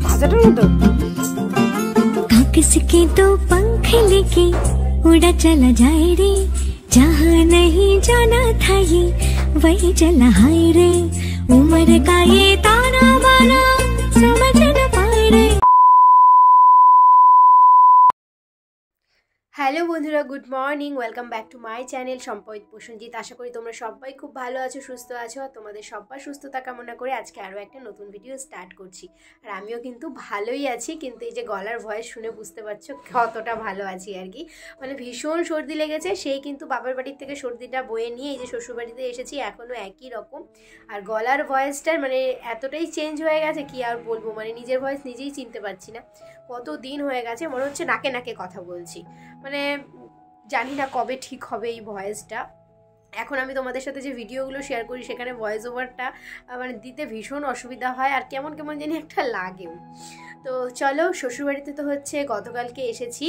ভাজাটার মতো। किसके तो पंख लेके उड़ा चला जाए रे, जहाँ नहीं जाना था ये वही चला हाय रे, उम्र का ये ताना बाना समझ न पाए रे। হ্যালো বন্ধুরা, good morning, welcome back to my channel সম্পদ প্রসেনজিৎ। আশা করি তোমরা সবাই খুব ভালো আছো, সুস্থ আছো। আর তোমাদের সবার সুস্থতা কামনা করে আজকে আরও একটা নতুন ভিডিও স্টার্ট করছি। আর আমিও কিন্তু ভালোই আছি, কিন্তু এই যে গলার ভয়েস শুনে বুঝতে পারছো কতটা ভালো আছি আর কি। মানে ভীষণ সর্দি লেগেছে, সেই কিন্তু বাবার বাড়ির থেকে সর্দিটা বয়ে নিয়ে এই যে শ্বশুরবাড়িতে এসেছি, এখনও একই রকম। আর গলার ভয়েসটার মানে এতটাই চেঞ্জ হয়ে গেছে কি আর বলবো, মানে নিজের ভয়েস নিজেই চিনতে পারছি না। কত দিন হয়ে গেছে, মনে হচ্ছে নাকে নাকে কথা বলছি। মানে জানি না কবে ঠিক হবে এই ভয়েসটা। এখন আমি তোমাদের সাথে যে ভিডিওগুলো শেয়ার করি সেখানে ভয়েস ওভারটা মানে দিতে ভীষণ অসুবিধা হয়, আর কেমন কেমন জানি একটা লাগেও। তো চলো, শ্বশুরবাড়িতে তো হচ্ছে গতকালকে এসেছি,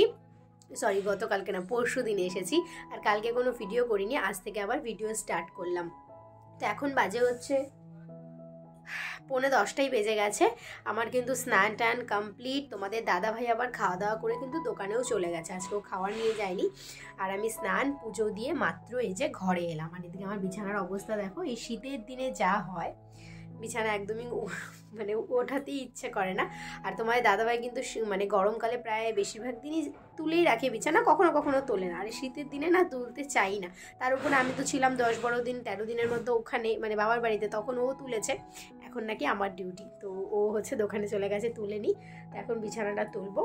সরি গতকালকে না, পরশু দিনে এসেছি। আর কালকে কোনো ভিডিও করিনি, আজ থেকে আবার ভিডিও স্টার্ট করলাম। তো এখন বাজে হচ্ছে 9:45 বেজে গেছে। আমার কিন্তু স্নান টান কমপ্লিট। তোমাদের দাদা ভাই আবার খাওয়া দাওয়া করে কিন্তু দোকানেও চলে গেছে, আজকেও খাওয়ার নিয়ে যায়নি। আর আমি স্নান পুজো দিয়ে মাত্র এই যে ঘরে এলাম। আর এদিকে আমার বিছানার অবস্থা দেখো, এই শীতের দিনে যা হয়, বিছানা একদমই মানে ওঠাতেই ইচ্ছে করে না। আর তোমার দাদাভাই কিন্তু মানে গরমকালে প্রায় বেশিরভাগ দিনই তুলেই রাখে বিছানা, কখনো কখনো তোলে না। আর শীতের দিনে না তুলতে চাই না। তার উপরে আমি তো ছিলাম 10-12 দিন 13 দিনের মধ্যে ওখানে, মানে বাবার বাড়িতে, তখন ও তুলেছে। এখন নাকি আমার ডিউটি, তো ও হচ্ছে দোকানে চলে গেছে, তুলে নি। তো এখন বিছানাটা তুলবো।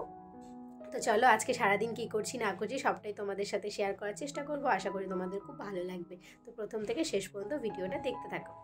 তো চলো, আজকে সারাদিন কী করছি না করছি সবটাই তোমাদের সাথে শেয়ার করার চেষ্টা করবো। আশা করি তোমাদের খুব ভালো লাগবে। তো প্রথম থেকে শেষ পর্যন্ত ভিডিওটা দেখতে থাকো।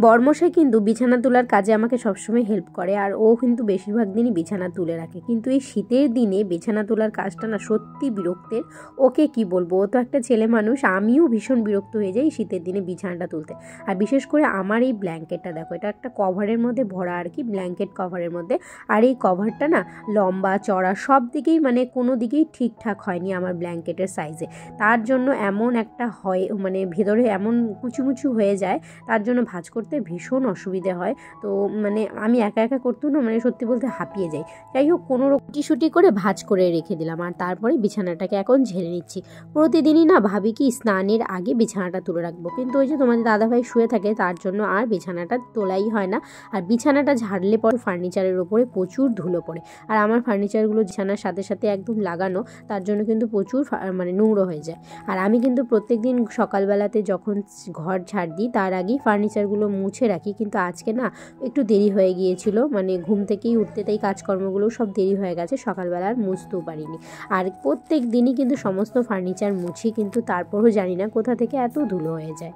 বর্মশাই কিন্তু বিছানা তোলার কাজে আমাকে সবসময় হেল্প করে, আর ও কিন্তু বেশিরভাগ দিনই বিছানা তুলে রাখে। কিন্তু এই শীতের দিনে বিছানা তোলার কাজটা না সত্যি বিরক্তের। ওকে কি বলবো, ও তো একটা ছেলে মানুষ। আমিও ভীষণ বিরক্ত হয়ে যাই শীতের দিনে বিছানাটা তুলতে। আর বিশেষ করে আমার এই ব্ল্যাঙ্কেটটা দেখো, এটা একটা কভারের মধ্যে ভরা আর কি, ব্ল্যাঙ্কেট কভারের মধ্যে। আর এই কভারটা না লম্বা চড়া সব দিকেই, মানে কোনো দিকেই ঠিকঠাক হয়নি আমার ব্ল্যাঙ্কেটের সাইজে। তার জন্য এমন একটা হয়, মানে ভেতরে এমন কুচুমুচু হয়ে যায়, তার জন্য ভাঁজ করতে ভীষণ অসুবিধে হয়। তো মানে আমি একা একা করতেও না, মানে সত্যি বলতে হাঁপিয়ে যাই। যাই হোক, কোনো রুটি করে ভাঁজ করে রেখে দিলাম। আর তারপরে বিছানাটাকে এখন ঝেড়ে নিচ্ছি। প্রতিদিনই না ভাবি কি স্নানের আগে বিছানাটা তুলে রাখবো, কিন্তু ওই যে তোমাদের দাদাভাই শুয়ে থাকে, তার জন্য আর বিছানাটা তোলাই হয় না। আর বিছানাটা ঝাড়লে পরে ফার্নিচারের ওপরে প্রচুর ধুলো পড়ে। আর আমার ফার্নিচারগুলো বিছানার সাথে সাথে একদম লাগানো, তার জন্য কিন্তু প্রচুর মানে নোংরা হয়ে যায়। আর আমি কিন্তু প্রত্যেকদিন সকালবেলাতে যখন ঘর ঝাড় দিই তার আগেই ফার্নিচারগুলো মুছে রাখি। কিন্তু আজকে না একটু দেরি হয়ে গিয়েছিল, মানে ঘুম থেকেই উঠতে, তাই কাজকর্মগুলো সব দেরি হয়ে গেছে, সকালবেলা আর মুছতেও পারিনি। আর প্রত্যেক দিনই কিন্তু সমস্ত ফার্নিচার মুছি, কিন্তু তারপরও জানি না কোথা থেকে এত ধুলো হয়ে যায়।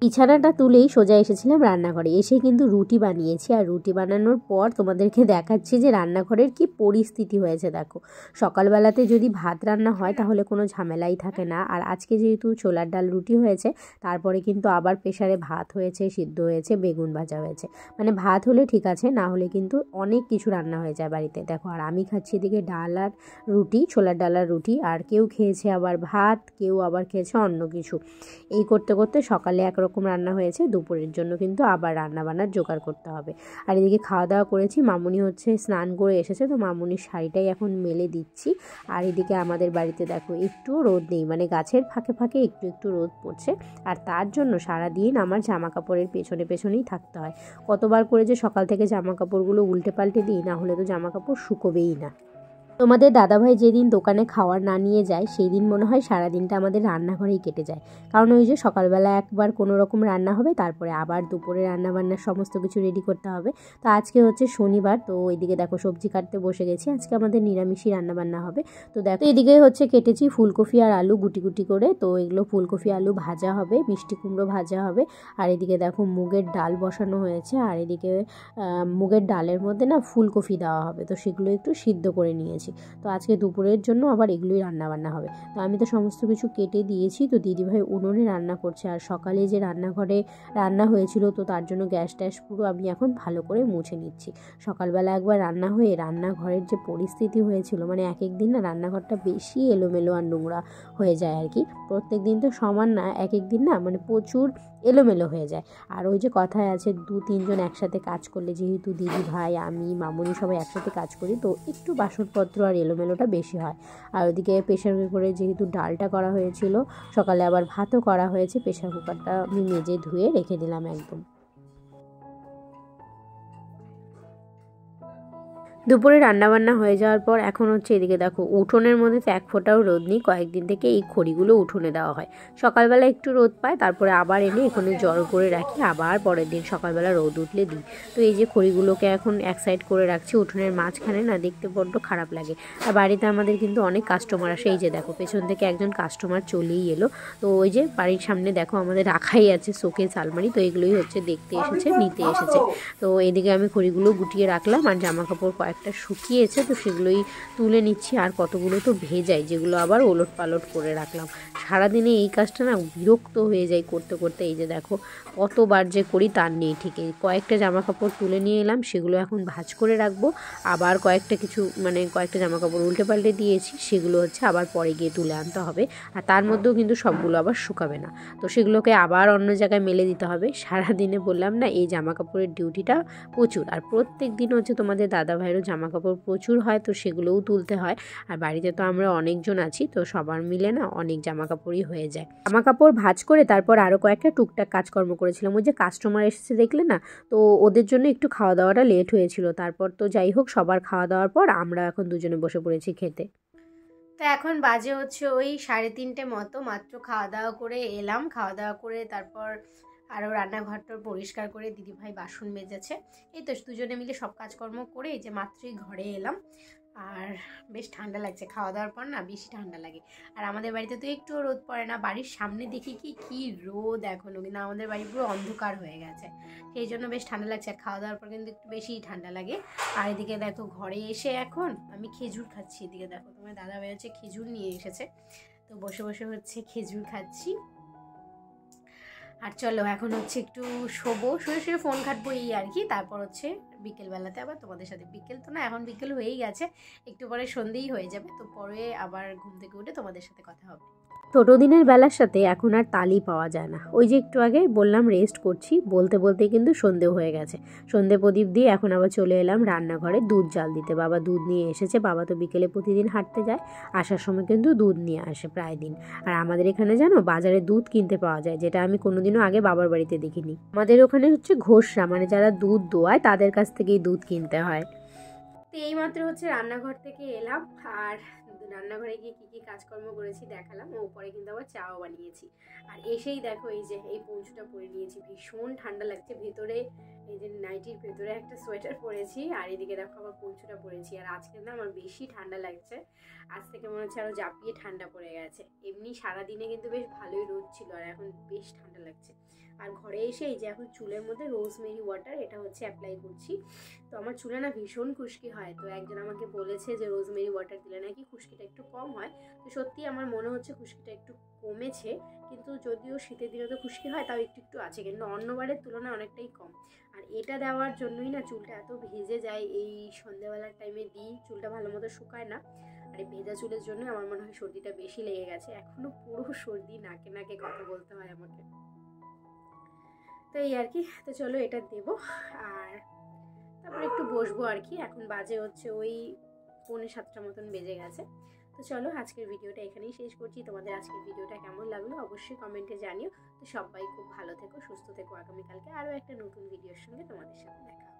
বিছানাটা তুলেই সোজা এসেছিলাম রান্নাঘরে। এসে কিন্তু রুটি বানিয়েছি। আর রুটি বানানোর পর তোমাদেরকে দেখাচ্ছি যে রান্নাঘরের কি পরিস্থিতি হয়েছে দেখো। সকালবেলাতে যদি ভাত রান্না হয় তাহলে কোনো ঝামেলাই থাকে না। আর আজকে যেহেতু ছোলার ডাল রুটি হয়েছে, তারপরে কিন্তু আবার প্রেসারে ভাত হয়েছে, সিদ্ধ হয়েছে, বেগুন ভাজা হয়েছে। মানে ভাত হলে ঠিক আছে, না হলে কিন্তু অনেক কিছু রান্না হয়ে যায় বাড়িতে দেখো। আর আমি খাচ্ছি এদিকে ডাল আর রুটি, ছোলার ডাল আর রুটি। আর কেউ খেয়েছে আবার ভাত, কেউ আবার খেয়েছে অন্য কিছু। এই করতে করতে সকালে একরকম রান্না হয়েছে, দুপুরের জন্য কিন্তু আবার রান্না বান্নার জোগাড় করতে হবে। আর এদিকে খাওয়া দাওয়া করেছি। মামুনি হচ্ছে স্নান করে এসেছে, তো মামুনির শাড়িটাই এখন মেলে দিচ্ছি। আর এদিকে আমাদের বাড়িতে দেখো একটু রোদ নেই, মানে গাছের ফাঁকে ফাঁকে একটু একটু রোদ পড়ছে। আর তার জন্য সারাদিন আমার জামা কাপড়ের পেছনেই থাকতে হয়। কতবার করে যে সকাল থেকে জামা কাপড়গুলো উল্টে পাল্টে দিই, না হলে তো জামা কাপড় শুকোবেই না। তোমাদের দাদাভাই যেদিন দোকানে খাওয়ার না নিয়ে যায়, সেই দিন মনে হয় সারাদিনটা আমাদের রান্নাঘরেই কেটে যায়। কারণ ওই যে সকালবেলা একবার কোনো রকম রান্না হবে, তারপরে আবার দুপুরে রান্নাবান্নার সমস্ত কিছু রেডি করতে হবে। তো আজকে হচ্ছে শনিবার, তো এইদিকে দেখো সবজি কাটতে বসে গেছি। আজকে আমাদের নিরামিষই রান্নাবান্না হবে। তো দেখো এদিকে হচ্ছে কেটেছি ফুলকপি আর আলু গুটি গুটি করে। তো এগুলো ফুলকপি আলু ভাজা হবে, মিষ্টি কুমড়ো ভাজা হবে। আর এদিকে দেখো মুগের ডাল বসানো হয়েছে। আর এদিকে মুগের ডালের মধ্যে না ফুলকপি দেওয়া হবে, তো সেগুলো একটু সিদ্ধ করে নিয়েছি। তো আজকে দুপুরের জন্য আবার এগুলোই রান্নাবান্না হবে। তো আমি তো সমস্ত কিছু কেটে দিয়েছি। তো দিদিভাই উনুনে রান্না করছে। আর সকালে যে রান্নাঘরে রান্না হয়েছিল, তো তার জন্য গ্যাস ট্যাস পুরো আমি এখন ভালো করে মুছে নিচ্ছি। সকালবেলা একবার রান্না হয়ে রান্নাঘরের যে পরিস্থিতি হয়েছিল, মানে এক এক দিন না রান্নাঘরটা বেশি এলোমেলো আর নোংরা হয়ে যায় আর কি। প্রত্যেক দিন তো সমান না, এক এক দিন না মানে প্রচুর এলোমেলো হয়ে যায়। আর ওই যে কথায় আছে 2-3 জন একসাথে কাজ করলে, যেহেতু দিদি ভাই আমি মামুনি সবাই একসাথে কাজ করি, তো একটু বাসনপত্র আর এলোমেলোটা বেশি হয়। আর ওদিকে প্রেশার কুকারে যেহেতু ডালটা করা হয়েছিল, সকালে আবার ভাতও করা হয়েছে, প্রেশার কুকারটা আমি মেজে ধুয়ে রেখে দিলাম একদম। দুপুরে রান্নাবান্না হয়ে যাওয়ার পর এখন হচ্ছে এদিকে দেখো উঠোনের মধ্যে তো এক ফোঁটাও রোদ নেই। কয়েকদিন থেকে এই খড়িগুলো উঠোনে দেওয়া হয়, সকালবেলা একটু রোদ পায়, তারপরে আবার এনে এখানে জড়ো করে রাখি, আবার পরের দিন সকালবেলা রোদ উঠলে দিই। তো এই যে খড়িগুলোকে এখন এক সাইড করে রাখছি উঠোনের মাঝখানে, না দেখতে বড্ড খারাপ লাগে। আর বাড়িতে আমাদের কিন্তু অনেক কাস্টমার আসে। এই যে দেখো পেছন থেকে একজন কাস্টমার চলেই এলো। তো ওই যে বাড়ির সামনে দেখো আমাদের রাখাই আছে শোকেস আলমারি, তো এগুলোই হচ্ছে দেখতে এসেছে, নিতে এসেছে। তো এদিকে আমি খড়িগুলো গুটিয়ে রাখলাম, আর জামা কাপড় কয়েকটা শুকিয়েছে তো সেগুলোই তুলে নিচ্ছি। আর কতগুলো তো ভেজাই, যেগুলো আবার ওলট পালট করে রাখলাম। সারাদিনে এই কাজটা না বিরক্ত হয়ে যায় করতে করতে। এই যে দেখো কতবার যে করি তার নেই ঠিক। কয়েকটা জামা কাপড় তুলে নিয়ে এলাম, সেগুলো এখন ভাঁজ করে রাখবো। আবার কয়েকটা জামা কাপড় উল্টে পাল্টে দিয়েছি, সেগুলো হচ্ছে আবার পরে গিয়ে তুলে আনতে হবে। আর তার মধ্যেও কিন্তু সবগুলো আবার শুকাবে না, তো সেগুলোকে আবার অন্য জায়গায় মেলে দিতে হবে। সারাদিনে বললাম না এই জামা কাপড়ের ডিউটিটা প্রচুর। আর প্রত্যেক দিন হচ্ছে তোমাদের দাদা ভাইয়েরও জামা কাপড় প্রচুর হয়, তো সেগুলোও তুলতে হয়। আর বাড়িতে তো আমরা অনেকজন আছি, তো সবার মিলে না অনেক জামা কাপড়ই হয়ে যায়। জামা কাপড় ভাঁজ করে তারপর আরও কয়েকটা টুকটাক কাজকর্ম করেছিলাম। ওই যে কাস্টমার এসেছে দেখলে না, তো ওদের জন্য একটু খাওয়া দাওয়াটা লেট হয়েছিল। তারপর তো যাই হোক সবার খাওয়া দাওয়ার পর আমরা এখন দুজনে বসে পড়েছি খেতে। তো এখন বাজে হচ্ছে ওই 3:30 মতো, মাত্র খাওয়া দাওয়া করে এলাম। খাওয়া দাওয়া করে তারপর আরও রান্নাঘরটা পরিষ্কার করে দিদিভাই বাসন মেজেছে। এই তো দুজনে মিলে সব কাজকর্ম করে এই যে মাত্রই ঘরে এলাম। আর বেশ ঠান্ডা লাগছে, খাওয়া দাওয়ার পর না বেশি ঠান্ডা লাগে। আর আমাদের বাড়িতে তো একটুও রোদ পড়ে না, বাড়ির সামনে দেখি কি রোদ এখনও, কিন্তু আমাদের বাড়ি পুরো অন্ধকার হয়ে গেছে, সেই জন্য বেশ ঠান্ডা লাগছে। খাওয়া দাওয়ার পর কিন্তু একটু বেশিই ঠান্ডা লাগে। আর এদিকে দেখো ঘরে এসে এখন আমি খেজুর খাচ্ছি। এদিকে দেখো তোমার দাদা ভাই হচ্ছে খেজুর নিয়ে এসেছে, তো বসে বসে হচ্ছে খেজুর খাচ্ছি। আর চলো এখন হচ্ছে একটু শুয়ে ফোন ঘাটবো এই আর কি। তারপর হচ্ছে বিকেলবেলাতে আবার তোমাদের সাথে, বিকেল তো না এখন বিকেল হয়েই গেছে, একটু পরে সন্ধেই হয়ে যাবে, তো পরে আবার ঘুম থেকে উঠে তোমাদের সাথে কথা হবে। ছোটো দিনের বেলার সাথে এখন আর তালই পাওয়া যায় না। ওই যে একটু আগে বললাম রেস্ট করছি, বলতে বলতে কিন্তু সন্ধে হয়ে গেছে। সন্ধে প্রদীপ দিয়ে এখন আবার চলে এলাম রান্নাঘরে দুধ জাল দিতে। বাবা দুধ নিয়ে এসেছে, বাবা তো বিকেলে প্রতিদিন হাঁটতে যায়, আসার সময় কিন্তু দুধ নিয়ে আসে প্রায় দিন। আর আমাদের এখানে জানো বাজারে দুধ কিনতে পাওয়া যায়, যেটা আমি কোনোদিনও আগে বাবার বাড়িতে দেখিনি। আমাদের ওখানে হচ্ছে ঘোষরা, মানে যারা দুধ দোয়ায় তাদের কাছ থেকেই দুধ কিনতে হয়। তো এইমাত্র হচ্ছে রান্নাঘর থেকে এলাম, আর রান্নাঘরে গিয়ে কী কী কাজকর্ম করেছি দেখালাম। ও উপরে কিন্তু আবার চাও বানিয়েছি। আর এসেই দেখো এই যে এই পঞ্চুটা পরে নিয়েছি, ভীষণ ঠান্ডা লাগছে। ভেতরে এই যে নাইটির ভেতরে একটা সোয়েটার পরেছি, আর এদিকে দেখো আবার পঞ্চুটা পরেছি। আর আজকে না আমার বেশি ঠান্ডা লাগছে, আজ থেকে মনে হচ্ছে আরও জাপিয়ে ঠান্ডা পড়ে গেছে। এমনি সারাদিনে কিন্তু বেশ ভালোই রোদ ছিল, আর এখন বেশ ঠান্ডা লাগছে। আর ঘরে এসে এই যে এখন চুলের মধ্যে রোজমেরি ওয়াটার এটা হচ্ছে অ্যাপ্লাই করছি। তো আমার চুলে না ভীষণ খুশকি হয়, তো একজন আমাকে বলেছে যে রোজমেরি ওয়াটার দিলে নাকি খুশকিটা একটু কম হয়। তো সত্যি আমার মনে হচ্ছে খুশকিটা একটু কমেছে, কিন্তু যদিও শীতের দিনে তো খুশকি হয় তাও একটু একটু আছে, কিন্তু অন্যবারের তুলনায় অনেকটাই কম। আর এটা দেওয়ার জন্যই না চুলটা এত ভেজে যায়, এই সন্ধ্যাবেলার টাইমে দিই, চুলটা ভালো মতো শুকায় না। আর এই ভেজা চুলের জন্য আমার মনে হয় সর্দিটা বেশি লেগে গেছে, এখনও পুরো সর্দি, নাকে নাকে কথা বলতে হয় আমাকে। তো এই আর কি, তো চলো এটা দেবো আর তারপর একটু বসবো আর কি। এখন বাজে হচ্ছে ওই 6:45 মতন বেজে গেছে। তো চলো আজকের ভিডিওটা এখানেই শেষ করছি। তোমাদের আজকের ভিডিওটা কেমন লাগলো অবশ্যই কমেন্টে জানিও। তো সবাই খুব ভালো থেকো, সুস্থ থেকো। আগামীকালকে আরও একটা নতুন ভিডিওর সঙ্গে তোমাদের সাথে দেখা হবে।